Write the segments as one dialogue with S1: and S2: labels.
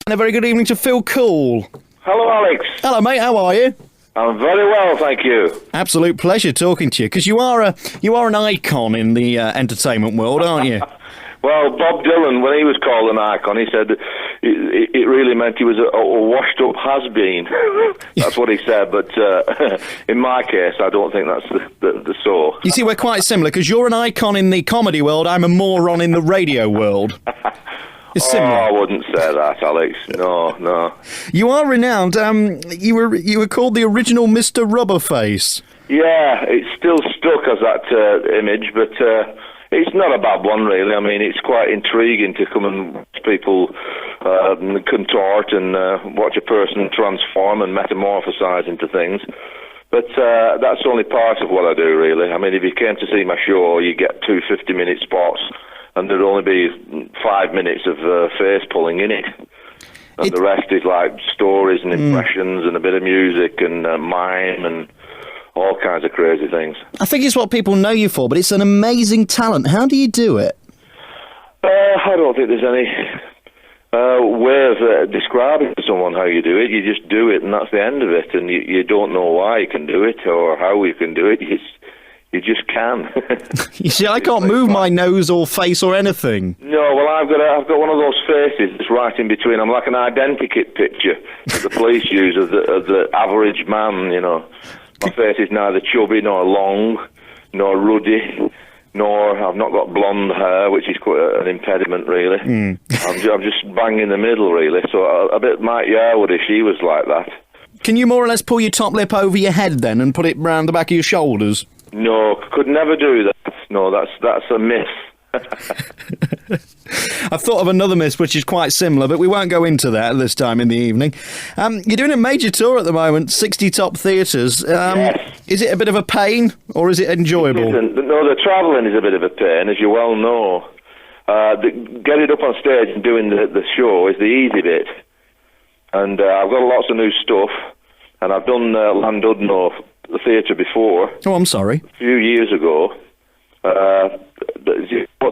S1: And a very good evening to Phil Cool.
S2: Hello, Alex.
S1: Hello, mate. How are you?
S2: I'm very well, thank you.
S1: Absolute pleasure talking to you, because you are an icon in the entertainment world, aren't you?
S2: Well, Bob Dylan, when he was called an icon, he said it really meant he was a washed-up has-been. That's what he said, but in my case, I don't think that's the so.
S1: You see, we're quite similar, because you're an icon in the comedy world, I'm a moron in the radio world. It's similar.
S2: Oh, I wouldn't say that, Alex. No.
S1: You are renowned. You were called the original Mr. Rubberface.
S2: Yeah, it's still stuck as that image, but it's not a bad one, really. I mean, it's quite intriguing to come and watch people contort and watch a person transform and metamorphosize into things. But that's only part of what I do, really. I mean, if you came to see my show, you get 2 50-minute spots, and there'd only be 5 minutes of face pulling in it. And the rest is like stories and impressions and a bit of music and mime and all kinds of crazy things.
S1: I think it's what people know you for, but it's an amazing talent. How do you do it?
S2: I don't think there's any way of describing to someone how you do it. You just do it, and that's the end of it. And you don't know why you can do it or how you can do it. You just can.
S1: You see, I can't move my nose or face or anything.
S2: No, well, I've got one of those faces that's right in between. I'm like an identikit picture that the police use of the average man, you know. My face is neither chubby nor long nor ruddy, nor I've not got blonde hair, which is quite an impediment, really. I'm just bang in the middle, really. So a bit Mike Yarwood if she was like that. Can
S1: you more or less pull your top lip over your head then and put it round the back of your shoulders?
S2: No, could never do that. No, that's a myth.
S1: I've thought of another myth which is quite similar, but we won't go into that this time in the evening. You're doing a major tour at the moment, 60 top theatres.
S2: Yes.
S1: Is it a bit of a pain, or is it enjoyable?
S2: No, the travelling is a bit of a pain, as you well know. Getting up on stage and doing the show is the easy bit. And I've got lots of new stuff, and I've done Llandudno, the theatre, before.
S1: Oh, I'm sorry.
S2: A few years ago.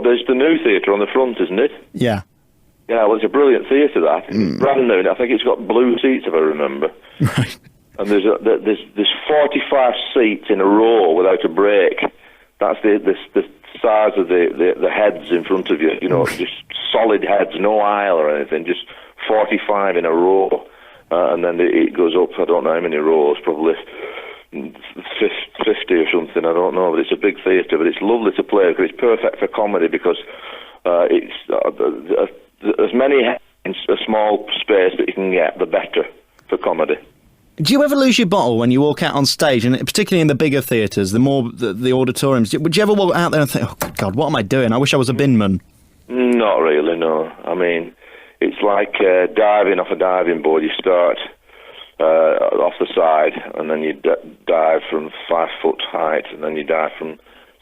S2: There's the new theatre on the front, isn't it?
S1: Yeah.
S2: Yeah, well, it's a brilliant theatre, that. It's brand new. I think it's got blue seats, if I remember.
S1: Right.
S2: And there's 45 seats in a row without a break. That's the size of the heads in front of you. You know, just solid heads, no aisle or anything. Just 45 in a row, and then it goes up. I don't know how many rows, probably 50 or something, I don't know, but it's a big theatre, but it's lovely to play because it's perfect for comedy because it's as many in a small space that you can get, the better for comedy.
S1: Do you ever lose your bottle when you walk out on stage, and particularly in the bigger theatres, the auditoriums? Would you ever walk out there and think, oh, God, what am I doing? I wish I was a binman.
S2: Not really, no. I mean, it's like diving off a diving board. You start off the side, and then you dive from 5 foot height, and then you dive from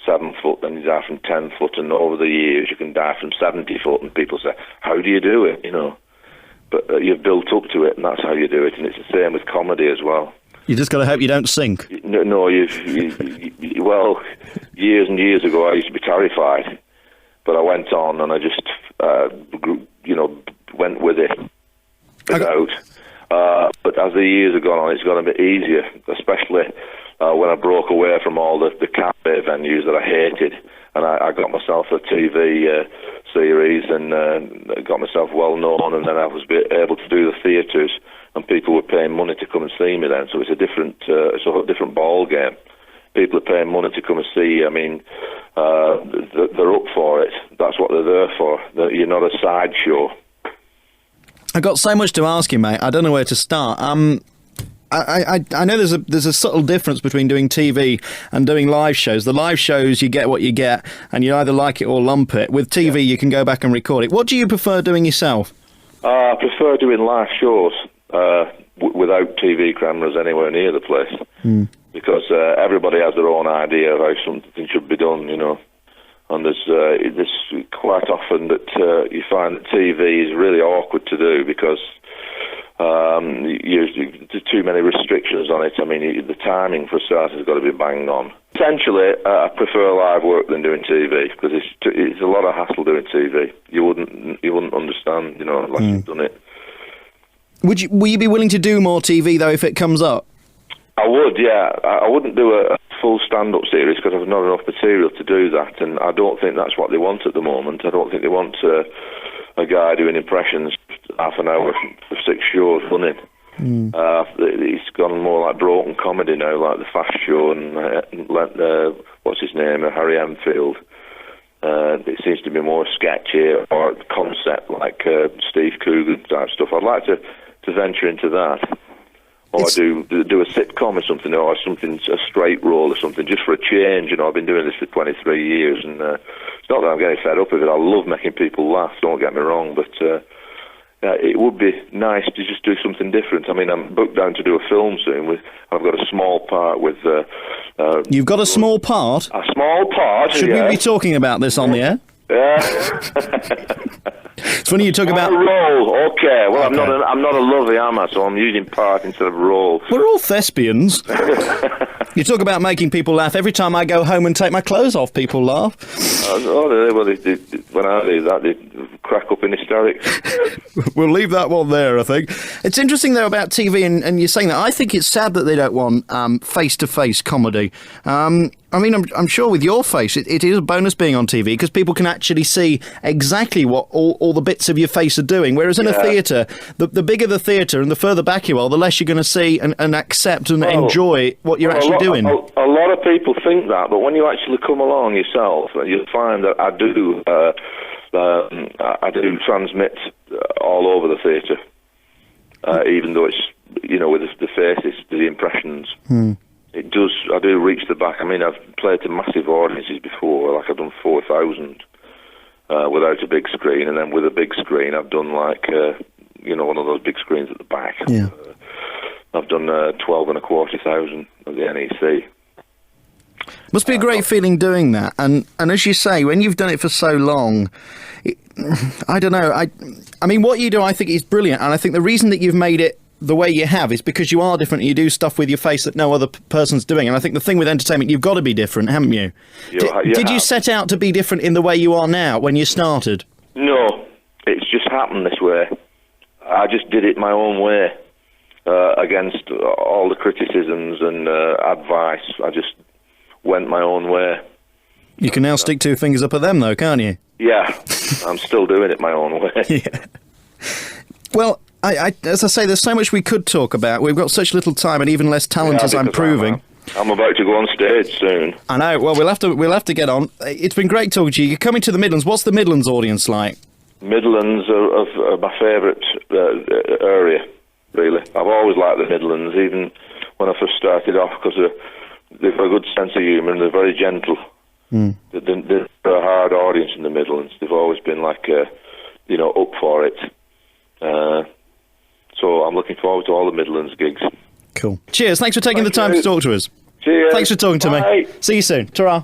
S2: 7 foot, then you dive from 10 foot, and over the years you can dive from 70 foot, and people say, how do you do it, you know? But you've built up to it, and that's how you do it, and it's the same with comedy as well.
S1: You just got to hope you don't sink.
S2: No, well, years and years ago I used to be terrified, but I went on, and I just, went with it, without. But as the years have gone on, it's got a bit easier, especially when I broke away from all the cafe venues that I hated, and I got myself a TV series and got myself well known, and then I was able to do the theatres, and people were paying money to come and see me then. So it's a different ball game. People are paying money to come and see. I mean, they're up for it. That's what they're there for. You're not a sideshow.
S1: I've got so much to ask you, mate. I don't know where to start. I know there's a subtle difference between doing TV and doing live shows. The live shows, you get what you get, and you either like it or lump it. With TV, you can go back and record it. What do you prefer doing yourself?
S2: I prefer doing live shows without TV cameras anywhere near the place, because everybody has their own idea of how something should be done, you know. And there's quite often that you find that TV is really awkward to do because there's too many restrictions on it. I mean, the timing for a start has got to be bang on. Essentially, I prefer live work than doing TV because it's a lot of hassle doing TV. You wouldn't understand, you know, unless you've done it.
S1: Will you be willing to do more TV though if it comes up?
S2: I would, yeah. I wouldn't do a full stand-up series because I've not enough material to do that, and I don't think that's what they want at the moment. I don't think they want a guy doing impressions half an hour for 6 shows running. It's gone more like broken comedy now, like The Fast Show and what's his name, Harry Enfield. It seems to be more sketchy or concept like Steve Coogan type stuff. I'd like to venture into that. Or do a sitcom or something, or something, a straight role or something, just for a change. You know, I've been doing this for 23 years, and it's not that I'm getting fed up with it. I love making people laugh, don't get me wrong, but it would be nice to just do something different. I mean, I'm booked down to do a film soon. I've got a small part with...
S1: You've got a small part?
S2: A small part,
S1: Should we be talking about this on the air?
S2: Yeah.
S1: It's funny you talk about
S2: role. Okay. Well, okay. I'm not a lovey, am I? So I'm using part instead of role.
S1: We're all thespians. You talk about making people laugh. Every time I go home and take my clothes off, people laugh.
S2: When I do that, they crack up in hysterics.
S1: We'll leave that one there, I think. It's interesting, though, about TV, and you're saying that. I think it's sad that they don't want face-to-face comedy. I mean, I'm sure with your face, it is a bonus being on TV because people can actually see exactly what all the bits of your face are doing. Whereas in a theatre, the bigger the theatre and the further back you are, the less you're going to see and accept and enjoy what you're actually doing.
S2: A lot of people think that, but when you actually come along yourself, you'll find that I do transmit all over the theatre, even though it's, you know, with the faces, the impressions. It does. I do reach the back. I mean, I've played to massive audiences before. Like I've done 4,000 without a big screen, and then with a big screen, I've done like one of those big screens at the back.
S1: Yeah.
S2: I've done 12,250 at the NEC.
S1: Must be a great feeling doing that, and as you say, when you've done it for so long, I don't know. I mean, what you do, I think, is brilliant, and I think the reason that you've made it the way you have is because you are different. You do stuff with your face that no other person's doing, and I think the thing with entertainment, you've got to be different, haven't you? Did you set out to be different in the way you are now when you started?
S2: No, it's just happened this way. I just did it my own way against all the criticisms and advice. I just went my own way.
S1: You can now stick two fingers up at them, though, can't you?
S2: Yeah, I'm still doing it my own way.
S1: Yeah. Well, as I say, there's so much we could talk about. We've got such little time and even less talent, as I'm proving.
S2: I'm about to go on stage soon.
S1: I know. Well, we'll have to get on. It's been great talking to you. You're coming to the Midlands. What's the Midlands audience like? Midlands
S2: are my favourite area, really. I've always liked the Midlands, even when I first started off, because they've got a good sense of humour and they're very gentle. They're a hard audience in the Midlands. They've always been like, up for it. So I'm looking forward to all the Midlands gigs.
S1: Cool. Cheers. Thanks for taking the time to talk to us.
S2: Cheers.
S1: Thanks for talking to me. See you soon. Ta-ra.